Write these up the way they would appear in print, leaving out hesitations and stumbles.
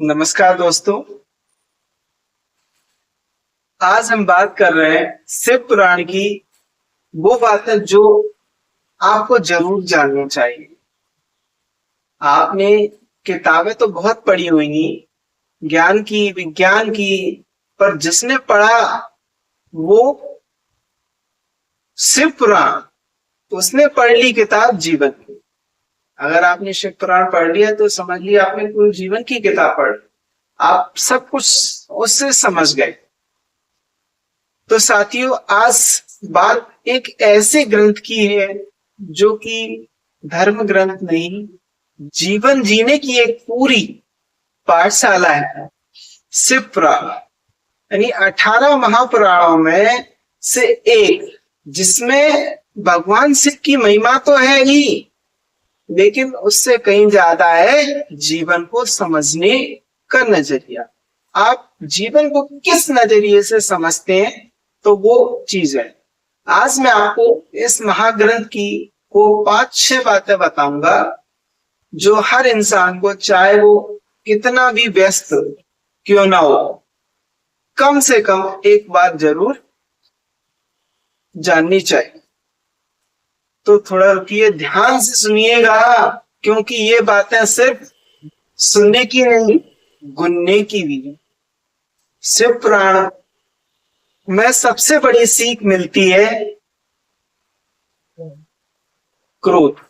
नमस्कार दोस्तों। आज हम बात कर रहे हैं शिव पुराण की वो बातें जो आपको जरूर जाननी चाहिए। आपने किताबें तो बहुत पढ़ी होंगी, ज्ञान की, विज्ञान की, पर जिसने पढ़ा वो शिव पुराण, उसने पढ़ ली किताब जीवन की। अगर आपने शिव पुराण पढ़ लिया तो समझ लिया आपने पूरी जीवन की किताब पढ़ ली। आप सब कुछ उससे समझ गए। तो साथियों, आज बात एक ऐसे ग्रंथ की है जो कि धर्म ग्रंथ नहीं, जीवन जीने की एक पूरी पाठशाला है। शिव पुराण यानी 18 महापुराणों में से एक, जिसमें भगवान शिव की महिमा तो है ही, लेकिन उससे कहीं ज्यादा है जीवन को समझने का नजरिया। आप जीवन को किस नजरिए से समझते हैं तो वो चीज है। आज मैं आपको इस महाग्रंथ की वो 5-6 बातें बताऊंगा जो हर इंसान को, चाहे वो कितना भी व्यस्त क्यों ना हो, कम से कम एक बार जरूर जाननी चाहिए। तो थोड़ा रुकिए, ध्यान से सुनिएगा, क्योंकि ये बातें सिर्फ सुनने की नहीं, गुनने की भी है। शिव पुराण में सबसे बड़ी सीख मिलती है क्रोध।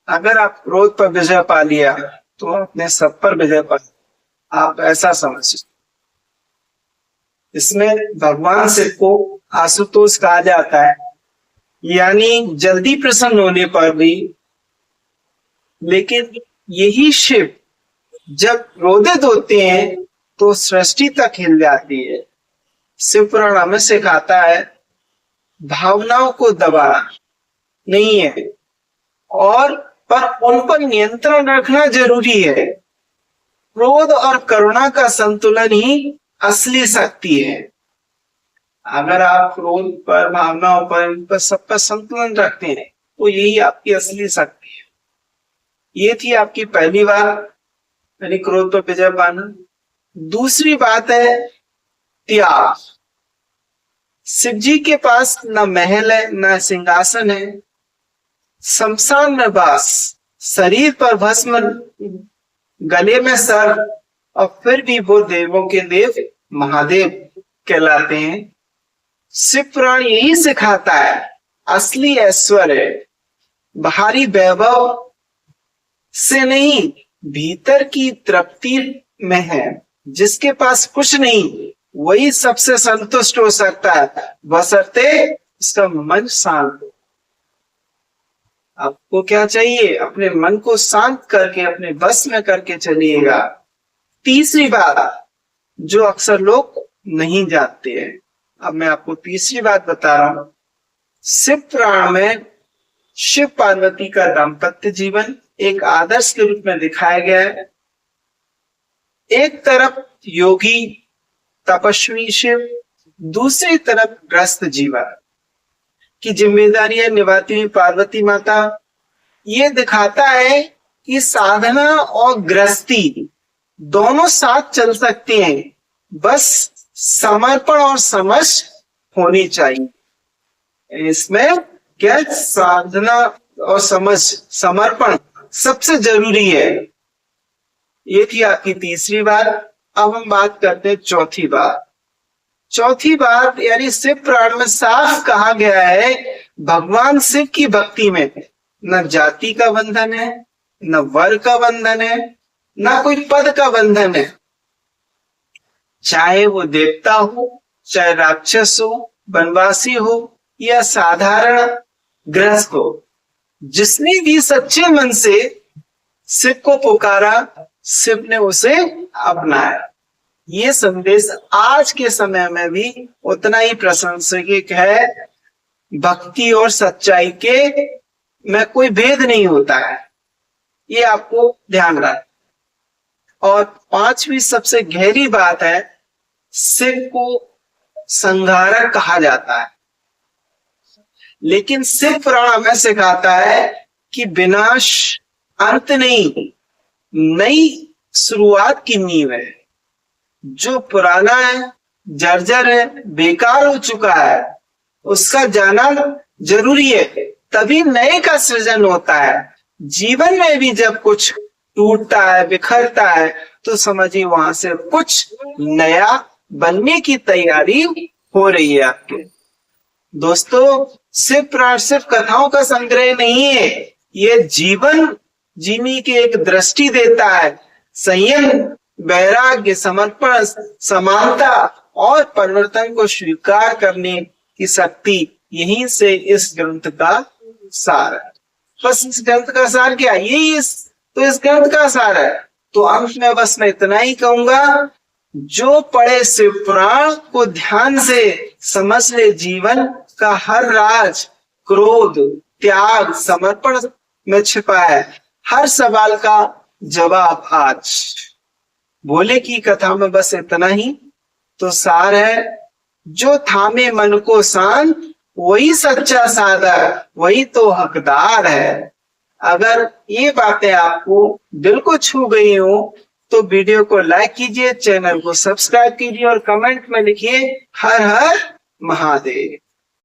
अगर आप क्रोध पर विजय पा लिया तो आपने सब पर विजय पा लिया, आप ऐसा समझिए। इसमें भगवान शिव को आशुतोष कहा जाता है, यानी जल्दी प्रसन्न होने पर भी। लेकिन यही शिव जब क्रोधित होते हैं तो सृष्टि तक हिल जाती है। शिव पुराण हमें सिखाता है भावनाओं को दबाना नहीं है, और पर उन पर नियंत्रण रखना जरूरी है। क्रोध और करुणा का संतुलन ही असली शक्ति है। अगर आप क्रोध पर, भावनाओं पर, इन पर सब पर संतुलन रखते हैं तो यही आपकी असली शक्ति है। ये थी आपकी पहली बात, यानी क्रोध पर विजय पाना। दूसरी बात है त्याग। शिव जी के पास न महल है, न सिंहासन है, शमशान में वास, शरीर पर भस्म, गले में सर, और फिर भी वो देवों के देव महादेव कहलाते हैं। शिव पुराण यही सिखाता है असली ऐश्वर्य बाहरी वैभव से नहीं, भीतर की तृप्ति में है। जिसके पास कुछ नहीं वही सबसे संतुष्ट हो सकता है, बशर्ते उसका मन शांत हो। आपको क्या चाहिए? अपने मन को शांत करके अपने बस में करके चलिएगा। तीसरी बात जो अक्सर लोग नहीं जानते हैं, अब मैं आपको तीसरी बात बता रहा हूं। शिव पुराण में शिव पार्वती का दाम्पत्य जीवन एक आदर्श के रूप में दिखाया गया है। एक तरफ योगी तपस्वी शिव, दूसरी तरफ ग्रस्त जीवन की जिम्मेदारियां निभाती हुई पार्वती माता। ये दिखाता है कि साधना और गृहस्थी दोनों साथ चल सकते हैं, बस समर्पण और समझ होनी चाहिए। इसमें क्या साधना और समझ, समर्पण सबसे जरूरी है। ये थी आपकी तीसरी बात। अब हम बात करते हैं चौथी बात। चौथी बात यानी शिव पुराण में साफ कहा गया है भगवान शिव की भक्ति में न जाति का बंधन है, न वर्ग का बंधन है, न कोई पद का बंधन है। चाहे वो देवता हो, चाहे राक्षस हो, वनवासी हो, या साधारण गृहस्थ हो, जिसने भी सच्चे मन से शिव को पुकारा, शिव ने उसे अपनाया। ये संदेश आज के समय में भी उतना ही प्रासंगिक है। भक्ति और सच्चाई के में कोई भेद नहीं होता है, ये आपको ध्यान रखना। और पांचवी सबसे गहरी बात है, शिव को संहारक कहा जाता है, लेकिन शिव पुराण हमें सिखाता है कि विनाश अंत नहीं, नई शुरुआत की नींव है। जो पुराना है, जर्जर है, बेकार हो चुका है, उसका जाना जरूरी है, तभी नए का सृजन होता है। जीवन में भी जब कुछ टूटता है, बिखरता है, तो समझिए वहां से कुछ नया बनने की तैयारी हो रही है आपके। दोस्तों, सिर्फ प्राण सिर्फ कथाओं का संग्रह नहीं है, ये जीवन जीने की एक दृष्टि देता है। संयम, वैराग्य, समर्पण, समानता और परिवर्तन को स्वीकार करने की शक्ति, यहीं से इस ग्रंथ का सार है। बस इस ग्रंथ का सार क्या, यही इस ग्रंथ का सार है। तो अंत में बस मैं इतना ही कहूंगा, जो पढ़े शिव पुराण को ध्यान से समझ ले, जीवन का हर राज क्रोध, त्याग, समर्पण में छिपा है। हर सवाल का जवाब आज। भोले की कथा में बस इतना ही तो सार है। जो थामे मन को शांत, वही सच्चा साधक, वही तो हकदार है। अगर ये बातें आपको दिल को छू गई हो तो वीडियो को लाइक कीजिए, चैनल को सब्सक्राइब कीजिए और कमेंट में लिखिए हर हर महादेव।